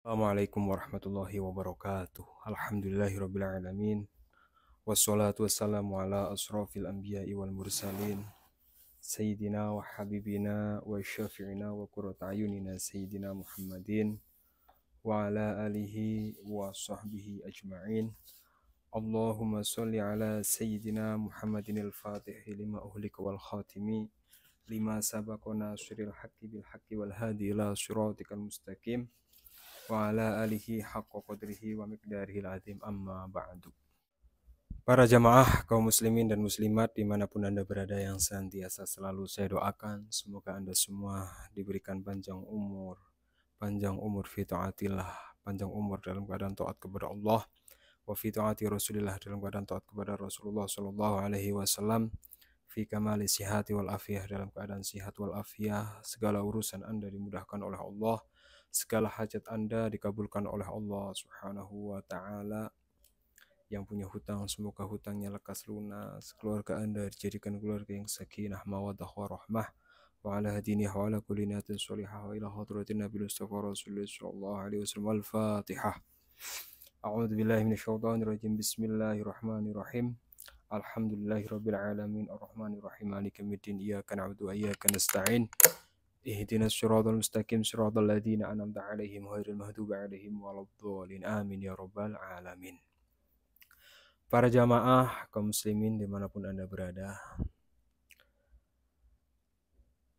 Assalamualaikum warahmatullahi wabarakatuh. Alhamdulillahirabbil alamin. Wassalatu wassalamu ala asrofil anbiya'i wal mursalin. Sayyidina wa habibina wa syafi'ina wa qurrata ayunina Sayyidina Muhammadin wa ala alihi wa sahbihi ajma'in. Allahumma salli ala Sayyidina Muhammadin al-Fatihi lima uhlika wal khatimi lima sabaqa nasiril haqqi bil haqqi wal hadi ila siratikal mustaqim wa ala alihi haqqa qadrihi wa miqdarihil azim amma ba'du. Para jamaah kaum muslimin dan muslimat dimanapun Anda berada, yang senantiasa selalu saya doakan semoga Anda semua diberikan panjang umur fi taatillah, panjang umur dalam keadaan taat kepada Allah, wa fi taati Rasulillah, dalam keadaan taat kepada Rasulullah sallallahu alaihi wasallam, fi kamali sihati wal afiyah, dalam keadaan sihat wal afiyah, segala urusan Anda dimudahkan oleh Allah, segala hajat Anda dikabulkan oleh Allah Subhanahu wa taala. Yang punya hutang semoga hutangnya lekas lunas, keluarga Anda dijadikan keluarga yang sakinah mawaddah warahmah, wa ala hadinihi wa ala kulli niyatin sholihah wa ila hadratin Nabi Mustafa Rasulullah sallallahu alaihi wasallam. Al-Fatihah. A'udzu billahi minasyaitonir rajim. Bismillahirrahmanirrahim. Alhamdulillahirabbil alamin arrahmanir rahim maliki yaumiddin iyyaka na'budu wa iyyaka nasta'in ihdinas siratal mustaqim siratal ladzina an'amta 'alaihim ghairil maghdubi 'alaihim waladdallin amin ya rabbal alamin. Para jamaah kaum muslimin dimanapun Anda berada,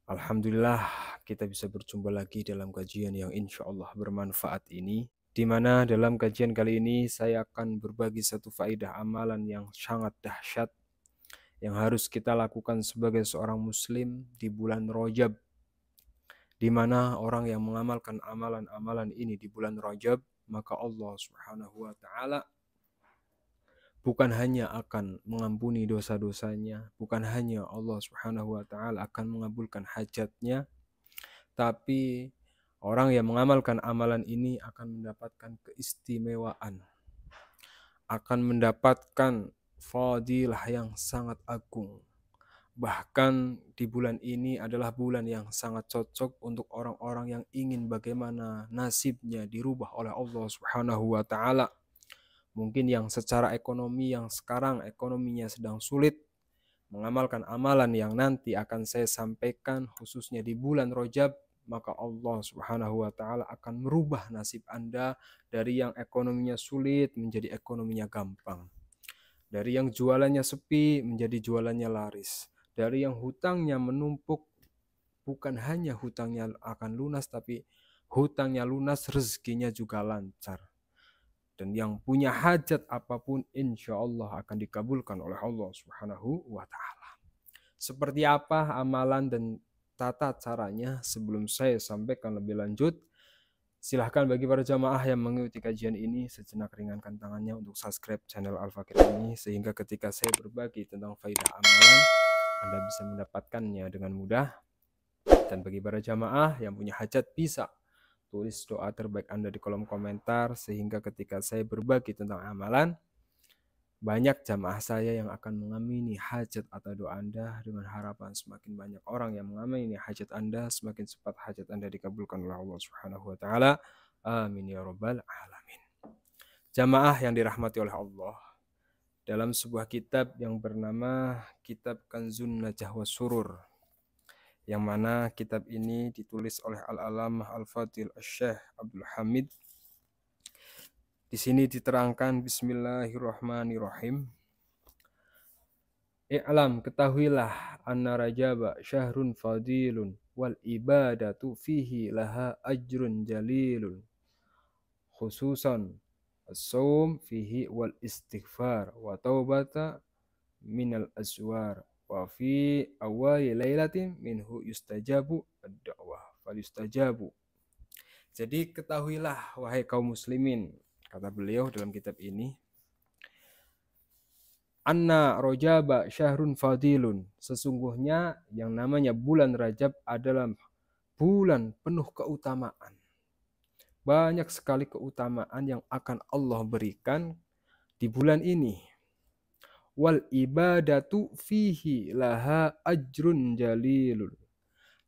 alhamdulillah kita bisa berjumpa lagi dalam kajian yang insya Allah bermanfaat ini, di mana dalam kajian kali ini saya akan berbagi satu faedah amalan yang sangat dahsyat yang harus kita lakukan sebagai seorang muslim di bulan Rajab, di mana orang yang mengamalkan amalan-amalan ini di bulan Rajab, maka Allah Subhanahu wa taala bukan hanya akan mengampuni dosa-dosanya, bukan hanya Allah Subhanahu wa taala akan mengabulkan hajatnya, tapi orang yang mengamalkan amalan ini akan mendapatkan keistimewaan, akan mendapatkan fadilah yang sangat agung. Bahkan di bulan ini adalah bulan yang sangat cocok untuk orang-orang yang ingin bagaimana nasibnya dirubah oleh Allah Subhanahu wa taala. Mungkin yang secara ekonomi yang sekarang ekonominya sedang sulit, mengamalkan amalan yang nanti akan saya sampaikan khususnya di bulan Rajab, maka Allah Subhanahu wa taala akan merubah nasib Anda dari yang ekonominya sulit menjadi ekonominya gampang. Dari yang jualannya sepi menjadi jualannya laris. Dari yang hutangnya menumpuk, bukan hanya hutangnya akan lunas, tapi hutangnya lunas, rezekinya juga lancar. Dan yang punya hajat apapun insya Allah akan dikabulkan oleh Allah Subhanahu wa ta'ala. Seperti apa amalan dan tata caranya sebelum saya sampaikan lebih lanjut, silahkan bagi para jamaah yang mengikuti kajian ini sejenak ringankan tangannya untuk subscribe channel Al-Fakir ini, sehingga ketika saya berbagi tentang faedah amalan, Anda bisa mendapatkannya dengan mudah. Dan bagi para jamaah yang punya hajat, bisa tulis doa terbaik Anda di kolom komentar, sehingga ketika saya berbagi tentang amalan, banyak jamaah saya yang akan mengamini hajat atau doa Anda, dengan harapan semakin banyak orang yang mengamini hajat Anda, semakin cepat hajat Anda dikabulkan oleh Allah Subhanahu wa taala. Amin ya rabbal alamin. Jamaah yang dirahmati oleh Allah, dalam sebuah kitab yang bernama Kitab Kanzun Najah wa Surur, yang mana kitab ini ditulis oleh Al-Alamah Al-Fadil Syekh Abdul Hamid. Di sini diterangkan, bismillahirrahmanirrahim. I'lam, ketahuilah, anna Rajaba syahrun fadilun wal ibadatu fihi laha ajrun jalilun, khususan as-sawm fihi wal istighfar wa taubata minal aswar wa fi awali lailatin minhu yustajabu ad-da'wah falyustajabu. Jadi ketahuilah wahai kaum muslimin, kata beliau dalam kitab ini, anna Rajaba syahrun fadilun, sesungguhnya yang namanya bulan Rajab adalah bulan penuh keutamaan. Banyak sekali keutamaan yang akan Allah berikan di bulan ini. Wal ibadatu fihi laha ajrun jalilun,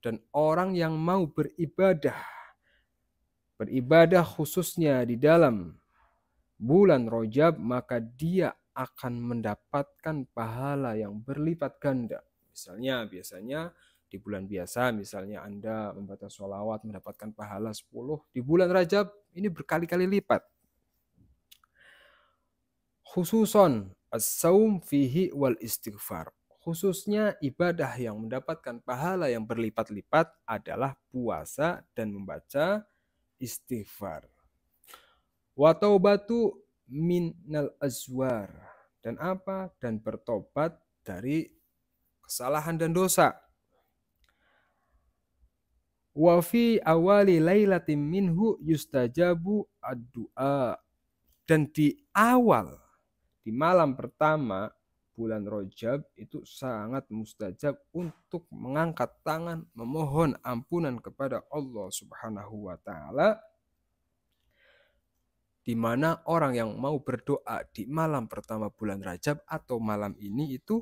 dan orang yang mau beribadah beribadah khususnya di dalam bulan Rajab, maka dia akan mendapatkan pahala yang berlipat ganda. Misalnya, biasanya di bulan biasa, misalnya Anda membaca sholawat mendapatkan pahala 10, di bulan Rajab ini berkali-kali lipat. Khususon as-saum fihi wal istighfar. Khususnya ibadah yang mendapatkan pahala yang berlipat-lipat adalah puasa dan membaca istighfar. Wa taubatu minal azwar. Dan apa? Dan bertobat dari kesalahan dan dosa. Wa fi awali lailatin minhu yustajabu ad-du'a. Dan di awal, di malam pertama bulan Rajab itu sangat mustajab untuk mengangkat tangan memohon ampunan kepada Allah Subhanahu wa taala, di mana orang yang mau berdoa di malam pertama bulan Rajab atau malam ini itu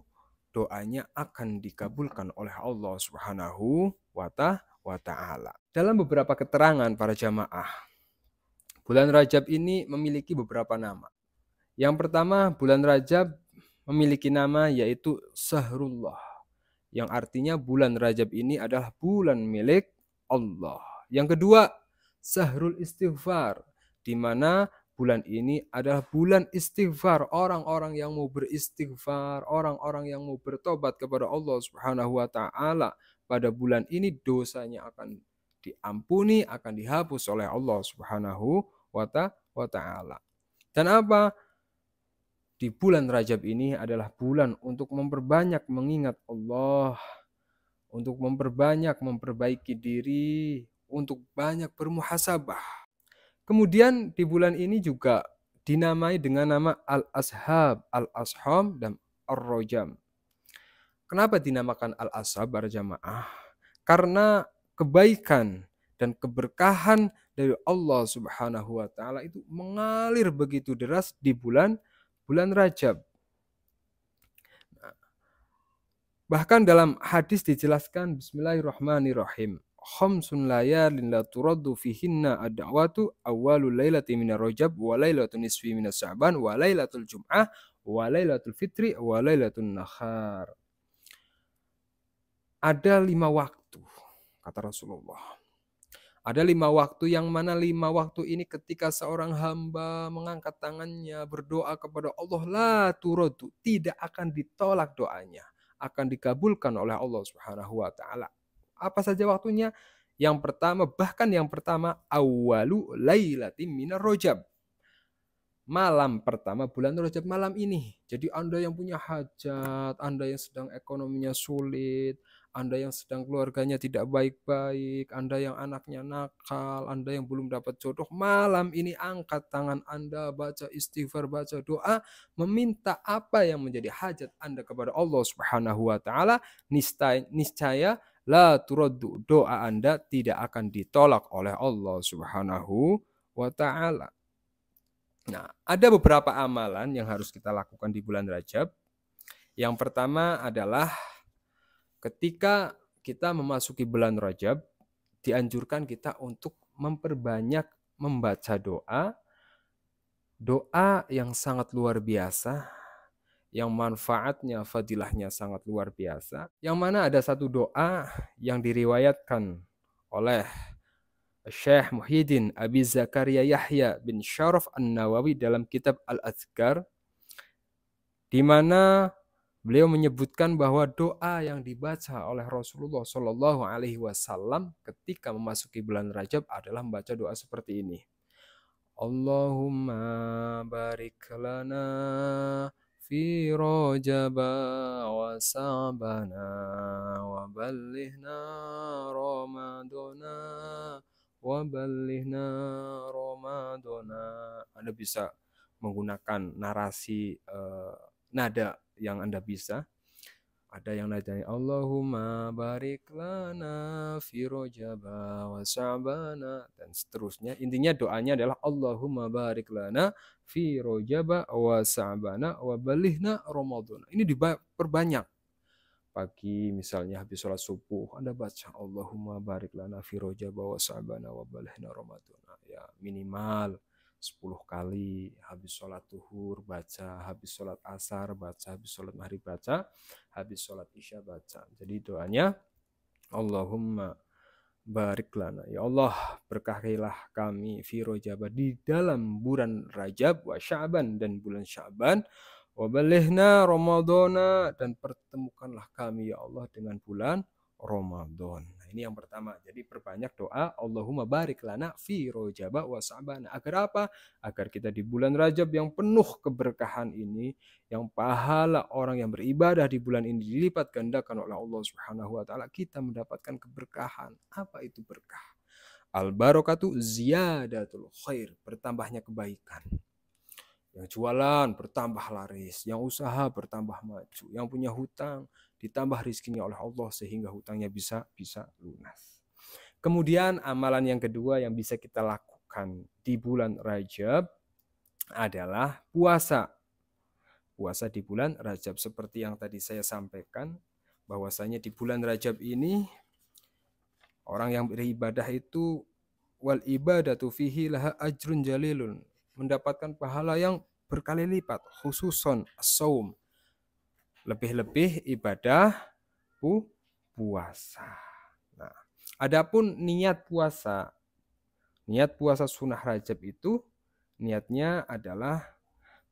doanya akan dikabulkan oleh Allah Subhanahu wa taala. Dalam beberapa keterangan para jamaah, bulan Rajab ini memiliki beberapa nama. Yang pertama, bulan Rajab memiliki nama yaitu Sahrullah, yang artinya bulan Rajab ini adalah bulan milik Allah. Yang kedua, Sahrul Istighfar, di mana bulan ini adalah bulan istighfar. Orang-orang yang mau beristighfar, orang-orang yang mau bertobat kepada Allah Subhanahu wa taala pada bulan ini, dosanya akan diampuni, akan dihapus oleh Allah Subhanahu wa taala. Dan apa? Di bulan Rajab ini adalah bulan untuk memperbanyak mengingat Allah, untuk memperbaiki diri, untuk banyak bermuhasabah. Kemudian di bulan ini juga dinamai dengan nama Al-Ashab, Al-Asham, dan Ar-Rajam. Kenapa dinamakan Al-Ashab para jamaah? Karena kebaikan dan keberkahan dari Allah Subhanahu wa taala itu mengalir begitu deras di bulan Rajab. Bahkan dalam hadis dijelaskan, bismillahirrahmanirrahim, khamsun layalin la turaddu fihinna ad-da'watu awwalul lailati minar Rajab wa lailatul nisfi minas Sya'ban wa lailatul Jum'ah wa lailatul Fitri wa lailatul Nakhar. Ada 5 waktu, kata Rasulullah. Ada 5 waktu, yang mana 5 waktu ini ketika seorang hamba mengangkat tangannya berdoa kepada Allah, la turaddu, tidak akan ditolak doanya, akan dikabulkan oleh Allah Subhanahu wa taala. Apa saja waktunya? Yang pertama, bahkan yang pertama, awwalu lailatin minar Rajab. Malam pertama bulan Rajab, malam ini. Jadi Anda yang punya hajat, Anda yang sedang ekonominya sulit, Anda yang sedang keluarganya tidak baik-baik, Anda yang anaknya nakal, Anda yang belum dapat jodoh, malam ini angkat tangan Anda, baca istighfar, baca doa, meminta apa yang menjadi hajat Anda kepada Allah Subhanahu wa taala, niscaya la turaddu, doa Anda tidak akan ditolak oleh Allah Subhanahu wa taala. Nah, ada beberapa amalan yang harus kita lakukan di bulan Rajab. Yang pertama adalah ketika kita memasuki bulan Rajab, dianjurkan kita untuk memperbanyak membaca doa yang sangat luar biasa, yang manfaatnya, fadilahnya sangat luar biasa. Yang mana ada satu doa yang diriwayatkan oleh Syekh Muhyiddin Abi Zakaria Yahya bin Syaraf An-Nawawi dalam kitab Al-Adhkar, di mana beliau menyebutkan bahwa doa yang dibaca oleh Rasulullah Shallallahu Alaihi Wasallam ketika memasuki bulan Rajab adalah membaca doa seperti ini. Allahumma barik lana fi Rajab wa Sa'bana wa ballighna Ramadana wa ballighna Ramadana. Anda bisa menggunakan narasi nada yang Anda bisa. Ada yang nadanya Allahumma barik lana fi Rajab wa Sa'bana, dan seterusnya. Intinya doanya adalah Allahumma barik lana fi Rajab wa Sa'bana wa ballighna Ramadana. Ini diperbanyak. Pagi misalnya habis sholat subuh, Anda baca Allahumma barik lana fi rojab wa sa'bana wa balighna ramadana. Ya minimal 10 kali. Habis sholat zuhur baca, habis sholat asar baca, habis sholat maghrib baca, habis sholat isya baca. Jadi doanya Allahumma barik lana. Ya Allah, berkahilah kami fi rojab, di dalam bulan Rajab, wa Sya'ban, dan bulan Sya'ban, wa balighna ramadana, dan pertemukanlah kami ya Allah dengan bulan Ramadan. Nah, ini yang pertama. Jadi perbanyak doa Allahumma barik lana fi rojab wa Sya'ban. Agar apa? Agar kita di bulan Rajab yang penuh keberkahan ini, yang pahala orang yang beribadah di bulan ini dilipat gandakan oleh Allah Subhanahu wa taala, kita mendapatkan keberkahan. Apa itu berkah? Al barakatu ziyadatul khair, bertambahnya kebaikan. Yang jualan bertambah laris, yang usaha bertambah maju, yang punya hutang ditambah rizkinya oleh Allah sehingga hutangnya bisa lunas. Kemudian amalan yang kedua yang bisa kita lakukan di bulan Rajab adalah puasa. Puasa di bulan Rajab, seperti yang tadi saya sampaikan, bahwasanya di bulan Rajab ini orang yang beribadah itu wal ibadatu fihi laha ajrun jalilun, mendapatkan pahala yang berkali lipat, khususon as-saum, lebih-lebih ibadah puasa. Nah, adapun niat puasa sunnah Rajab itu niatnya adalah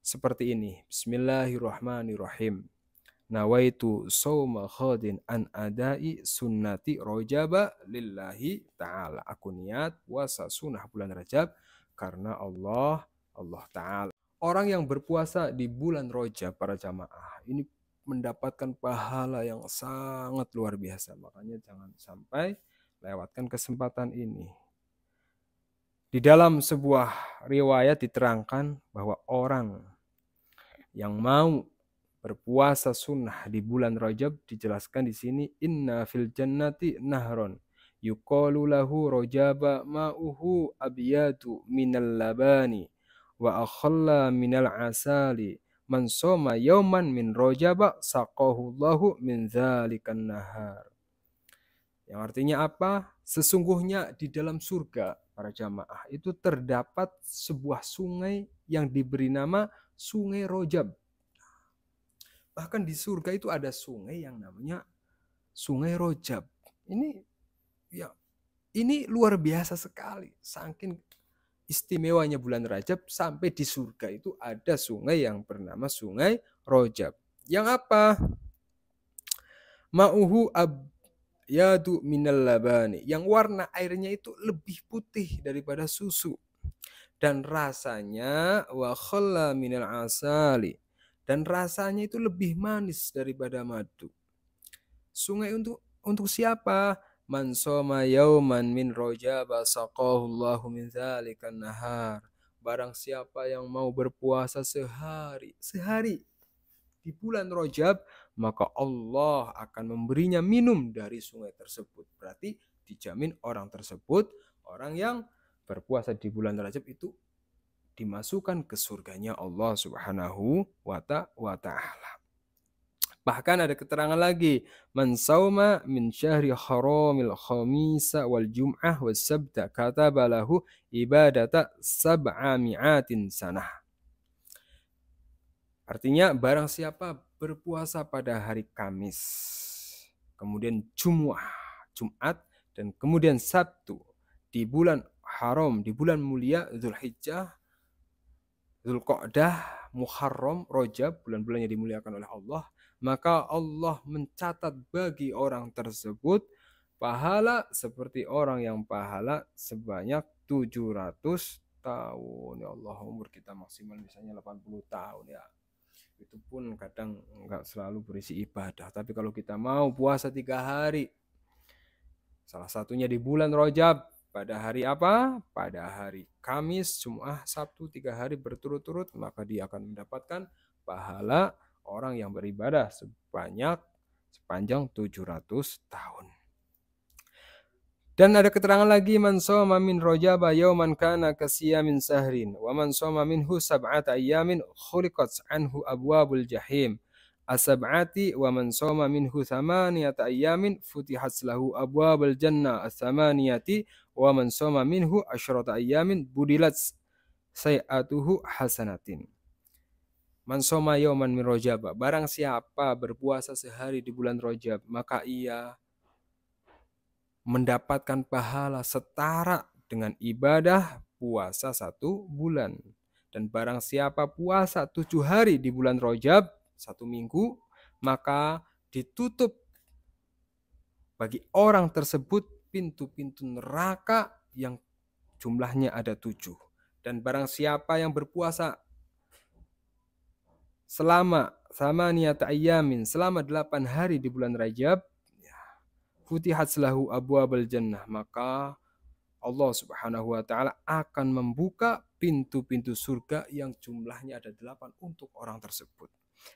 seperti ini. Bismillahirrahmanirrahim. Nawaitu sawma khadin an adai sunnati rojaba lillahi ta'ala. Aku niat puasa sunnah bulan Rajab karena Allah Ta'ala. Orang yang berpuasa di bulan Rajab, para jamaah, ini mendapatkan pahala yang sangat luar biasa. Makanya jangan sampai lewatkan kesempatan ini. Di dalam sebuah riwayat diterangkan bahwa orang yang mau berpuasa sunnah di bulan Rajab, dijelaskan di sini, inna fil jannati nahron yuqalu lahu rajaba ma'uhu abyadu minal labani wa akhalla minal asali man soma yauman min rajaba saqahu Allahu min dzalikan nahar. Yang artinya apa? Sesungguhnya di dalam surga, para jamaah, itu terdapat sebuah sungai yang diberi nama Sungai Rajab. Bahkan di surga itu ada sungai yang namanya Sungai Rajab. Ini luar biasa sekali. Saking istimewanya bulan Rajab, sampai di surga itu ada sungai yang bernama Sungai Rajab. Yang apa? Ma'uhu abyadu minal labani. Yang warna airnya itu lebih putih daripada susu. Dan rasanya wa khalla minal asali. Dan rasanya itu lebih manis daripada madu. Sungai untuk siapa? Man soma yauman min rajab saqahu Allahu min dzalikan nahar. Barang siapa yang mau berpuasa sehari di bulan Rajab, maka Allah akan memberinya minum dari sungai tersebut. Berarti dijamin orang tersebut, orang yang berpuasa di bulan Rajab itu dimasukkan ke surganya Allah Subhanahu wa ta'ala. Bahkan ada keterangan lagi, man sauma min syahri haramil khamisa wal jum'ah was sabta kataba lahu ibadata sab'ami'atin sanah. Artinya barang siapa berpuasa pada hari Kamis, kemudian Jumat, dan kemudian Sabtu di bulan haram, di bulan mulia Dzulhijjah, Dzulqa'dah, Muharram, Rajab, bulan-bulan yang dimuliakan oleh Allah, maka Allah mencatat bagi orang tersebut pahala seperti orang yang pahala sebanyak 700 tahun. Ya Allah, umur kita maksimal misalnya 80 tahun ya. Itu pun kadang enggak selalu berisi ibadah. Tapi kalau kita mau puasa 3 hari, salah satunya di bulan Rajab, pada hari apa? Pada hari Kamis, Jumat, Sabtu, 3 hari berturut-turut, maka dia akan mendapatkan pahala orang yang beribadah sepanjang 700 tahun. Dan ada keterangan lagi, man shoma min rajaba yauman kana kasiyamin sahrin wa man shoma minhu sab'ata ayyamin khuliqat anhu abwabul jahim. as-sab'ati wa man shoma minhu thamaniyata ayyamin futihat lahu abwabul jannah as-samaniyati wa man shoma minhu asyrata ayyamin budilat sayatuhu hasanatin. Man shoma yawman min Rajab, barang siapa berpuasa sehari di bulan Rajab, maka ia mendapatkan pahala setara dengan ibadah puasa 1 bulan. Dan barang siapa puasa 7 hari di bulan Rajab, 1 minggu, maka ditutup bagi orang tersebut pintu-pintu neraka yang jumlahnya ada 7. Dan barang siapa yang berpuasa selama samaniyata ayyamin, selama 8 hari di bulan Rajab, futihat lahu abwabul jannah, maka Allah Subhanahu wa taala akan membuka pintu-pintu surga yang jumlahnya ada 8 untuk orang tersebut.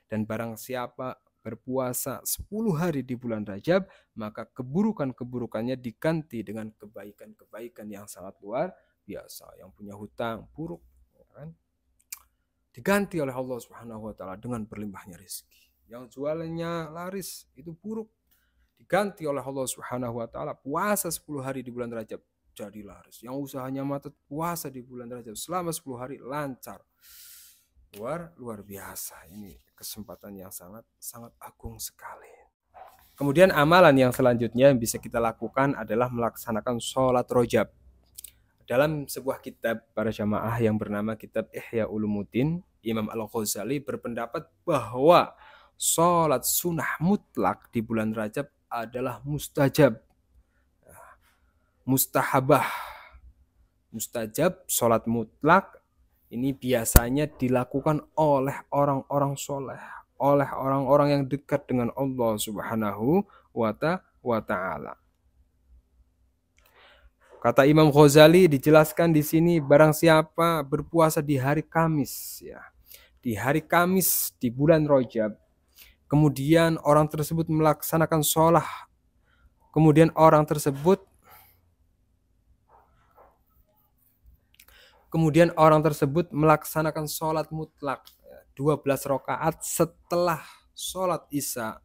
Dan barang siapa berpuasa 10 hari di bulan Rajab, maka keburukan-keburukannya diganti dengan kebaikan-kebaikan yang sangat luar biasa. Yang punya hutang buruk, kan? Diganti oleh Allah Subhanahu wa taala dengan berlimpahnya rezeki. Yang jualannya laris itu buruk, diganti oleh Allah Subhanahu wa taala puasa 10 hari di bulan Rajab jadi laris. Yang usahanya macet puasa di bulan Rajab selama 10 hari lancar. Luar biasa. Ini kesempatan yang sangat agung sekali. Kemudian amalan yang selanjutnya yang bisa kita lakukan adalah melaksanakan sholat Rajab. Dalam sebuah kitab para jamaah yang bernama kitab Ihya Ulumuddin, Imam Al-Ghazali berpendapat bahwa sholat sunnah mutlak di bulan Rajab adalah mustajab. Mustajab, sholat mutlak ini biasanya dilakukan oleh orang-orang soleh, oleh orang-orang yang dekat dengan Allah Subhanahu wa ta'ala. Kata Imam Ghazali dijelaskan di sini, barang siapa berpuasa di hari Kamis, ya, di hari Kamis di bulan Rajab, kemudian orang tersebut melaksanakan sholat, kemudian orang tersebut melaksanakan sholat mutlak 12 rakaat setelah sholat Isya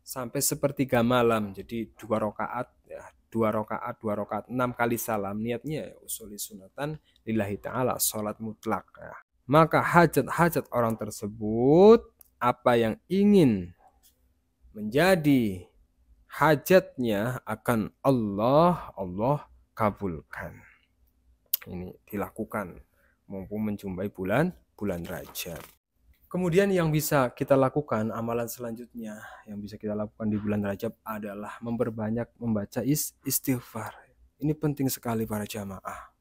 sampai sepertiga malam, jadi 2 rakaat, ya, 2 rakaat 6 kali salam, niatnya usuli sunatan lillahi ta'ala, sholat mutlak, ya. Maka hajat-hajat orang tersebut, apa yang ingin menjadi hajatnya akan Allah kabulkan. Ini dilakukan mumpung menjumpai bulan Rajab. Kemudian yang bisa kita lakukan, amalan selanjutnya yang bisa kita lakukan di bulan Rajab adalah memperbanyak membaca istighfar. Ini penting sekali para jamaah.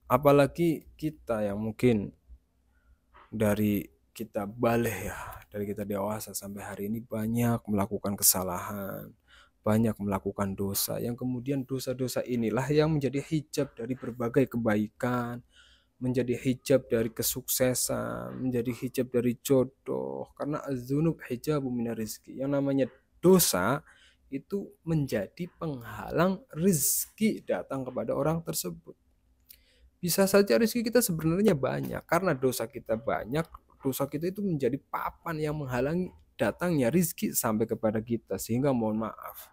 Apalagi kita yang mungkin dari kita balik, ya, dari kita dewasa sampai hari ini banyak melakukan kesalahan, banyak melakukan dosa, yang kemudian dosa-dosa inilah yang menjadi hijab dari berbagai kebaikan, menjadi hijab dari kesuksesan, menjadi hijab dari jodoh. Karena az-dzunub hijabu minar rizki. Yang namanya dosa itu menjadi penghalang rizki datang kepada orang tersebut. Bisa saja rizki kita sebenarnya banyak, karena dosa kita banyak, dosa kita itu menjadi papan yang menghalangi datangnya rizki sampai kepada kita. Sehingga mohon maaf,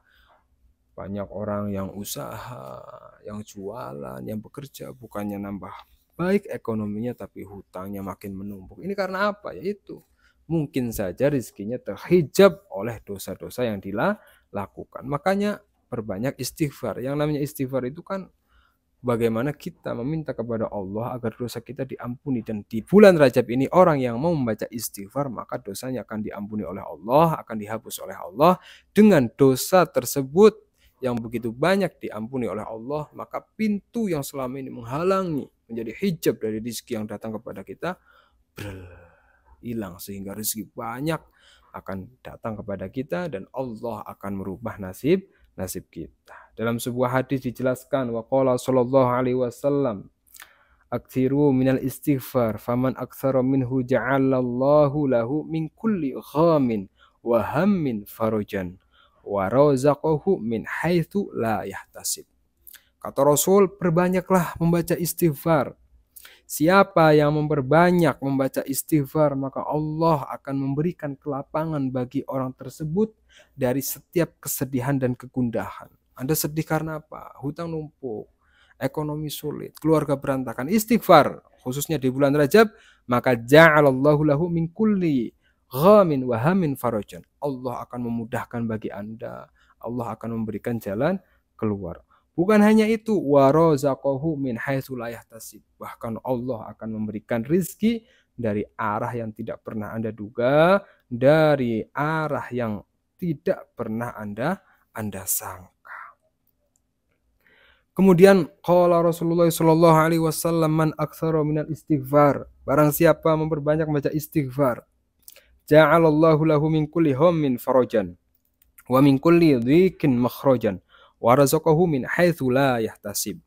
banyak orang yang usaha, yang jualan, yang bekerja, bukannya nambah baik ekonominya, tapi hutangnya makin menumpuk. Ini karena apa? Yaitu mungkin saja rizkinya terhijab oleh dosa-dosa yang dilakukan. Makanya perbanyak istighfar. Yang namanya istighfar itu kan bagaimana kita meminta kepada Allah agar dosa kita diampuni. Dan di bulan Rajab ini orang yang mau membaca istighfar, maka dosanya akan diampuni oleh Allah, akan dihapus oleh Allah. Dengan dosa tersebut yang begitu banyak diampuni oleh Allah, maka pintu yang selama ini menghalangi, menjadi hijab dari rezeki yang datang kepada kita, hilang, sehingga rezeki banyak akan datang kepada kita dan Allah akan merubah nasib kita. Dalam sebuah hadis dijelaskan, waqala sallallahu alaihi wasallam, aktsiru minal istighfar faman aktsara minhu ja'alallahu lahu min kulli ghamin wa hammin farajan wa razaqahu min haitsu la yahtasib. Kata Rasul, perbanyaklah membaca istighfar. Siapa yang memperbanyak membaca istighfar, maka Allah akan memberikan kelapangan bagi orang tersebut dari setiap kesedihan dan kegundahan. Anda sedih karena apa? Hutang numpuk, ekonomi sulit, keluarga berantakan. Istighfar, khususnya di bulan Rajab, maka ja'alallahu lahu min kulli ghamin wa hamin farajan. Allah akan memudahkan bagi Anda. Allah akan memberikan jalan keluar. Bukan hanya itu, warazaqahu min haitsu la yahtasib. Bahkan Allah akan memberikan rizki dari arah yang tidak pernah Anda duga, dari arah yang tidak pernah Anda sangka. Kemudian qala Rasulullah sallallahu alaihi wasallam, man aktsara minal istighfar. Barang siapa memperbanyak membaca istighfar, ja'alallahu lahu min kulli hammin farajan wa min kulli dhikin makhrajan wa razaqahu min haitsu la yahtasib.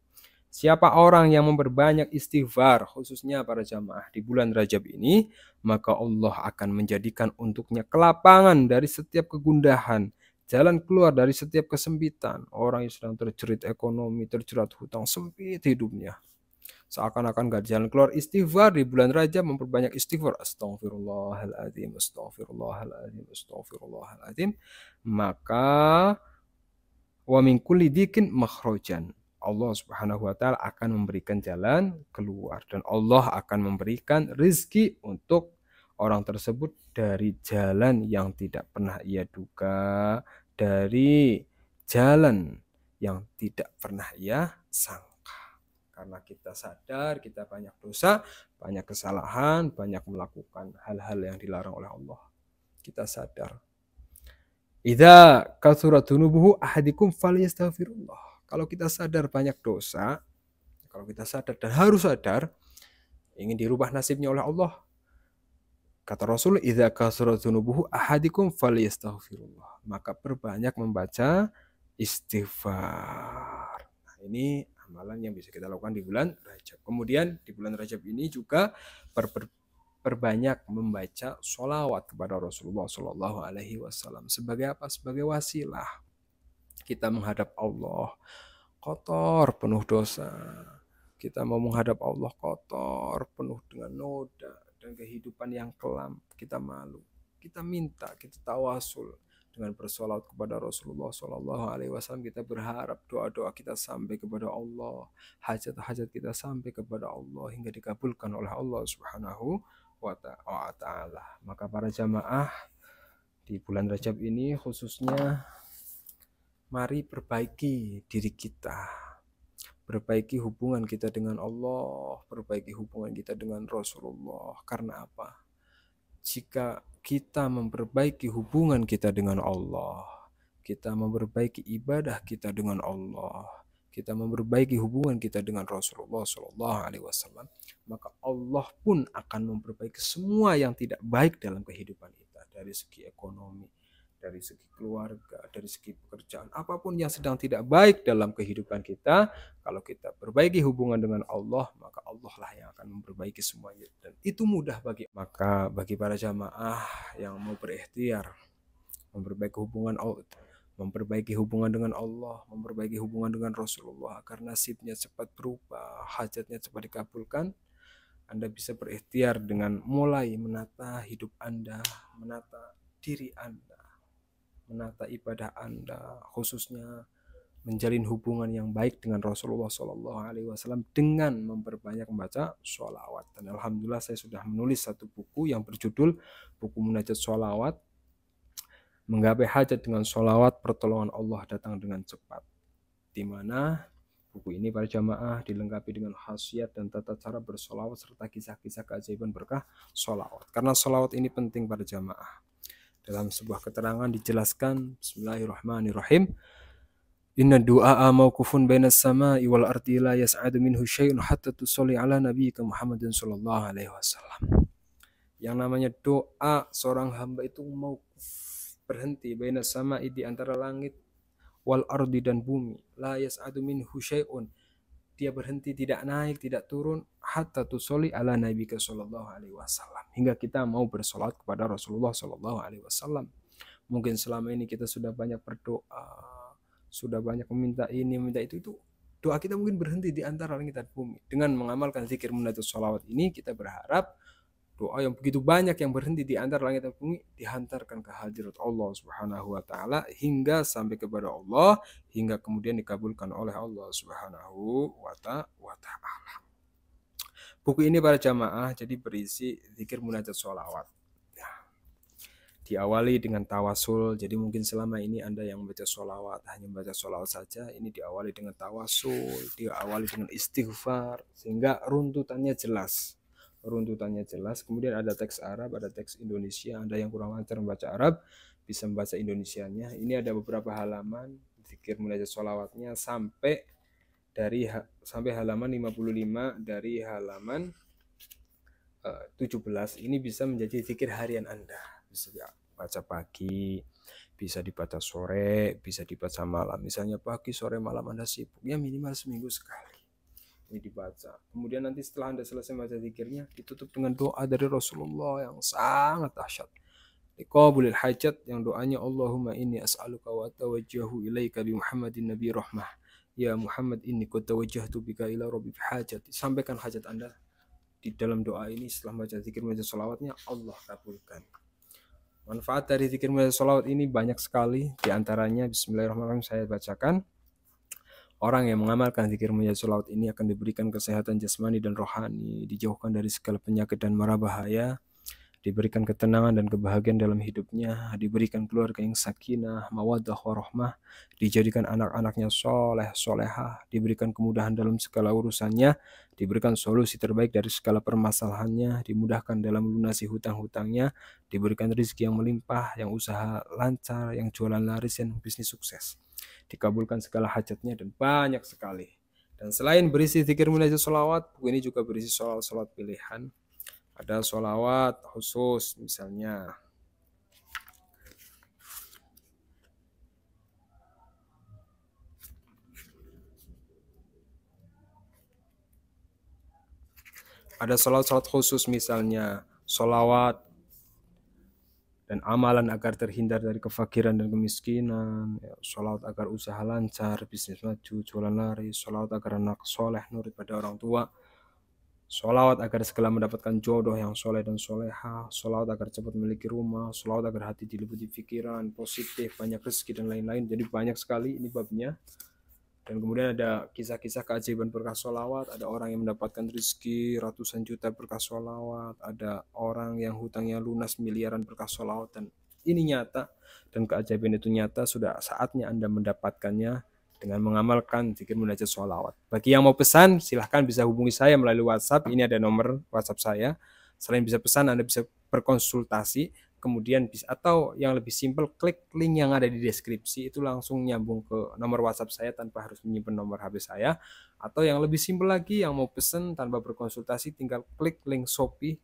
Siapa orang yang memperbanyak istighfar, khususnya para jamaah di bulan Rajab ini, maka Allah akan menjadikan untuknya kelapangan dari setiap kegundahan, jalan keluar dari setiap kesempitan. Orang yang sedang terjerit ekonomi, terjerat hutang, sempit hidupnya. Seakan-akan gak jalan keluar. Istighfar di bulan Rajab, memperbanyak istighfar. Astaghfirullahaladzim, astaghfirullahaladzim, astaghfirullahaladzim. Maka wa min kulli dikin makhrojan. Allah subhanahu wa ta'ala akan memberikan jalan keluar. Dan Allah akan memberikan rizki untuk orang tersebut dari jalan yang tidak pernah ia duga. Dari jalan yang tidak pernah ia sangka. Karena kita sadar kita banyak dosa, banyak kesalahan, banyak melakukan hal-hal yang dilarang oleh Allah. Kita sadar. Idza kathurat dzunubuhu ahadikum falyastaghfirullah. Kalau kita sadar banyak dosa, kalau kita sadar dan harus sadar, ingin dirubah nasibnya oleh Allah. Kata Rasul, idza kathurat dzunubuhu ahadikum falyastaghfirullah. Maka perbanyak membaca istighfar. Nah, ini amalan yang bisa kita lakukan di bulan Rajab. Kemudian di bulan Rajab ini juga perbanyak membaca sholawat kepada Rasulullah Shallallahu Alaihi Wasallam. Sebagai apa? Sebagai wasilah kita menghadap Allah kotor, penuh dosa. Kita mau menghadap Allah kotor, penuh dengan noda dan kehidupan yang kelam. Kita malu. Kita minta, kita tawasul dengan bersolawat kepada Rasulullah Shallallahu Alaihi Wasallam. Kita berharap doa-doa kita sampai kepada Allah, hajat-hajat kita sampai kepada Allah hingga dikabulkan oleh Allah Subhanahu wa ta'ala. Maka para jamaah di bulan Rajab ini khususnya, mari perbaiki diri kita, perbaiki hubungan kita dengan Allah, perbaiki hubungan kita dengan Rasulullah. Karena apa? Jika kita memperbaiki hubungan kita dengan Allah, kita memperbaiki ibadah kita dengan Allah, kita memperbaiki hubungan kita dengan Rasulullah Shallallahu Alaihi Wasallam, maka Allah pun akan memperbaiki semua yang tidak baik dalam kehidupan kita, dari segi ekonomi, dari segi keluarga, dari segi pekerjaan, apapun yang sedang tidak baik dalam kehidupan kita. Kalau kita perbaiki hubungan dengan Allah, maka Allah lah yang akan memperbaiki semuanya. Dan itu mudah bagi para jamaah yang mau berikhtiar memperbaiki hubungan dengan Allah, memperbaiki hubungan dengan Rasulullah, agar nasibnya cepat berubah, hajatnya cepat dikabulkan. Anda bisa berikhtiar dengan mulai menata hidup Anda, menata diri Anda, menata ibadah Anda, khususnya menjalin hubungan yang baik dengan Rasulullah Shallallahu Alaihi Wasallam dengan memperbanyak membaca sholawat. Dan alhamdulillah saya sudah menulis satu buku yang berjudul Buku Munajat Sholawat, Menggapai Hajat dengan Sholawat, Pertolongan Allah Datang dengan Cepat. Di mana buku ini para jamaah dilengkapi dengan khasiat dan tata cara bersolawat serta kisah-kisah keajaiban berkah sholawat. Karena sholawat ini penting pada jamaah. Dalam sebuah keterangan dijelaskan, Bismillahirrahmanirrahim, Inna du'a mauqufun bainas sama'i wal ardi la yas'adu minhu syai'un hatta tusolli ala nabiyyika Muhammadin sallallahu alaihi wasallam. Yang namanya doa seorang hamba itu mauquf, berhenti, bainas sama'i, di antara langit, wal ardi, dan bumi, la yas'adu minhu syai'un, dia berhenti, tidak naik, tidak turun, hatta tusolli ala nabiyyika sallallahu alaihi wasallam, hingga kita mau bersolat kepada Rasulullah sallallahu alaihi wasallam. Mungkin selama ini kita sudah banyak berdoa, sudah banyak meminta ini, meminta itu doa kita mungkin berhenti di antara langit dan bumi. Dengan mengamalkan zikir munajat sholawat ini, kita berharap doa yang begitu banyak yang berhenti di antara langit dan bumi dihantarkan ke hadirat Allah Subhanahu wa taala hingga sampai kepada Allah, hingga kemudian dikabulkan oleh Allah Subhanahu wa taala. Buku ini para jamaah jadi berisi zikir munajat sholawat. Diawali dengan tawasul, jadi mungkin selama ini Anda yang membaca sholawat hanya membaca sholawat saja, ini diawali dengan tawasul, diawali dengan istighfar, sehingga runtutannya jelas. Kemudian ada teks Arab, ada teks Indonesia. Anda yang kurang lancar membaca Arab bisa membaca Indonesianya. Ini ada beberapa halaman zikir munajat sholawatnya sampai halaman 55 dari halaman 17. Ini bisa menjadi zikir harian Anda. Bisa dibaca pagi, bisa dibaca sore, bisa dibaca malam. Misalnya pagi, sore, malam Anda sibuk, ya minimal seminggu sekali ini dibaca. Kemudian nanti setelah Anda selesai baca zikirnya, ditutup dengan doa dari Rasulullah yang sangat dahsyat. Liqabulil hajat, yang doanya Allahumma inni as'aluka wa tawajjahu ilaika bi Muhammadin nabi rahmah. Ya Muhammad, inni qad tawajjahtu bika ila rabbi hajati. Sampaikan hajat Anda di dalam doa ini setelah baca zikir munajat sholawatnya, Allah kabulkan. Manfaat dari zikir munajat sholawat ini banyak sekali. Di antaranya bismillahirrahmanirrahim saya bacakan. Orang yang mengamalkan zikir munajat sholawat ini akan diberikan kesehatan jasmani dan rohani, dijauhkan dari segala penyakit dan mara bahaya, diberikan ketenangan dan kebahagiaan dalam hidupnya, diberikan keluarga yang sakinah, mawaddah warahmah, dijadikan anak-anaknya soleh, solehah, diberikan kemudahan dalam segala urusannya, diberikan solusi terbaik dari segala permasalahannya, dimudahkan dalam melunasi hutang-hutangnya, diberikan rezeki yang melimpah, yang usaha lancar, yang jualan laris, yang bisnis sukses, dikabulkan segala hajatnya, dan banyak sekali. Dan selain berisi zikir munajat sholawat, buku ini juga berisi sholawat pilihan. Ada sholawat khusus, misalnya ada sholawat khusus, misalnya sholawat dan amalan agar terhindar dari kefakiran dan kemiskinan, sholawat agar usaha lancar, bisnis maju, jualan laris, sholawat agar anak soleh nurut pada orang tua, sholawat agar segala mendapatkan jodoh yang soleh dan soleha, sholawat agar cepat memiliki rumah, sholawat agar hati diliputi pikiran positif, banyak rezeki dan lain-lain. Jadi banyak sekali ini babnya. Dan kemudian ada kisah-kisah keajaiban berkah sholawat. Ada orang yang mendapatkan rezeki ratusan juta berkah sholawat, ada orang yang hutangnya lunas miliaran berkah sholawat. Dan ini nyata, dan keajaiban itu nyata. Sudah saatnya Anda mendapatkannya dengan mengamalkan zikir munajat sholawat. Bagi yang mau pesan, silahkan bisa hubungi saya melalui WhatsApp. Ini ada nomor WhatsApp saya. Selain bisa pesan, Anda bisa berkonsultasi. Kemudian bisa, atau yang lebih simpel, klik link yang ada di deskripsi, itu langsung nyambung ke nomor WhatsApp saya tanpa harus menyimpan nomor HP saya. Atau yang lebih simpel lagi, yang mau pesen tanpa berkonsultasi, tinggal klik link Shopee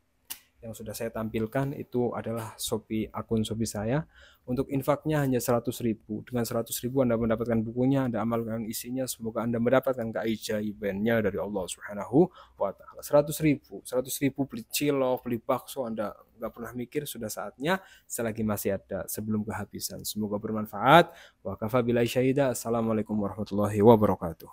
yang sudah saya tampilkan. Itu adalah Shopee, akun Shopee saya. Untuk infaknya hanya 100.000. Dengan 100.000 Anda mendapatkan bukunya, Anda amalkan isinya, semoga Anda mendapatkan keajaibannya dari Allah Subhanahu wa taala. 100.000 beli cilok, beli bakso, Anda nggak pernah mikir, sudah saatnya selagi masih ada sebelum kehabisan. Semoga bermanfaat. Wa kafa billahi syahida. Assalamualaikum warahmatullahi wabarakatuh.